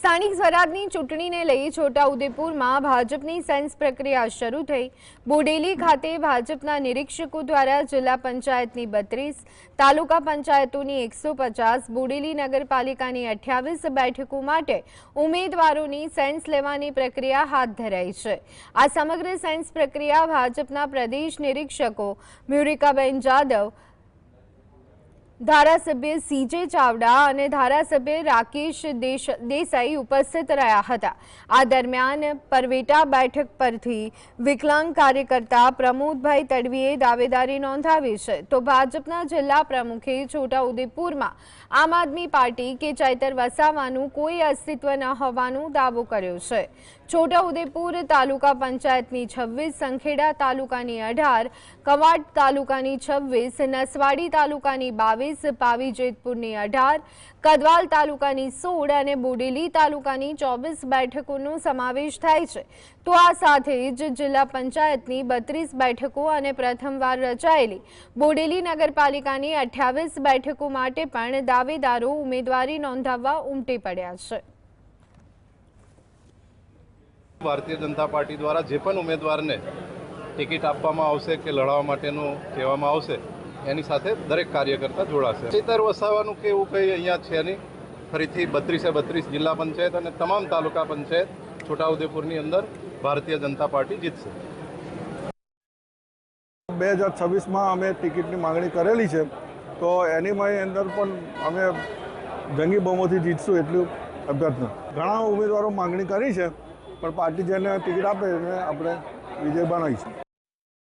સ્થાનિક સ્વરાજની ચૂંટણીને લઈ છોટાઉદેપુરમાં ભાજપની સેન્સ પ્રક્રિયા શરૂ થઈ। બોડેલી ખાતે ભાજપના નિરીક્ષકો દ્વારા જિલ્લા પંચાયતની 32, તાલુકા પંચાયતોની 150, બોડેલી નગરપાલિકાની 28 બેઠકો માટે ઉમેદવારોની સેન્સ લેવાની પ્રક્રિયા હાથ ધરાઈ છે। આ સમગ્ર સેન્સ પ્રક્રિયા ભાજપના પ્રદેશ નિરીક્ષકો મ્યુરિકાબેન જાદવ, ધારાસભ્ય સીજે ચાવડા અને ધારાસભ્ય રાકેશ દેસાઈ ઉપસ્થિત રહ્યા હતા। આ દરમિયાન પરવેટા બેઠક પરથી વિકલાંગ કાર્યકર્તા પ્રમોદભાઈ તડવીએ દાવેદારી નોંધાવી છે, તો ભાજપના જિલ્લા પ્રમુખે છોટાઉદેપુરમાં આમ આદમી પાર્ટી કે ચૈતર વસાવાનું કોઈ અસ્તિત્વ ન હોવાનો દાવો કર્યો છે। છોટાઉદેપુર તાલુકા પંચાયતની 26, સંખેડા તાલુકાની 18, કવાંટ તાલુકાની 26, નસવાડી તાલુકાની 22, પાવી જેતપુરની 18, કદવાલ તાલુકાની 16 અને બોડેલી તાલુકાની 24 બેઠકોનો સમાવેશ થાય છે। તો આ સાથે જ જિલ્લા પંચાયતની 32 બેઠકો અને પ્રથમવાર રચાયેલી બોડેલી નગરપાલિકાની 28 બેઠકો માટે પણ દાવેદારો ઉમેદવારી નોંધાવવા ઉમટી પડ્યા છે। ભારતીય જનતા પાર્ટી દ્વારા જે પણ ઉમેદવારને ટિકિટ આપવામાં આવશે કે લડવા માટેનું કહેવામાં આવશે એની સાથે દરેક કાર્યકર્તા જોડાશે। ચૈતર વસાવાનું કે એવું કંઈ અહીંયા છે નહીં। ફરીથી 32 જિલ્લા પંચાયત અને તમામ તાલુકા પંચાયત છોટાઉદેપુરની અંદર ભારતીય જનતા પાર્ટી જીતશે। 2026માં અમે ટિકિટની માંગણી કરેલી છે, તો એની અંદર પણ અમે જંગી બહુમતીથી જીતશું એટલું અભ્યર્થના। ઘણા ઉમેદવારો માંગણી કરી છે, પણ પાર્ટી જેને ટિકિટ આપે એને આપણે વિજય બનાવીશું।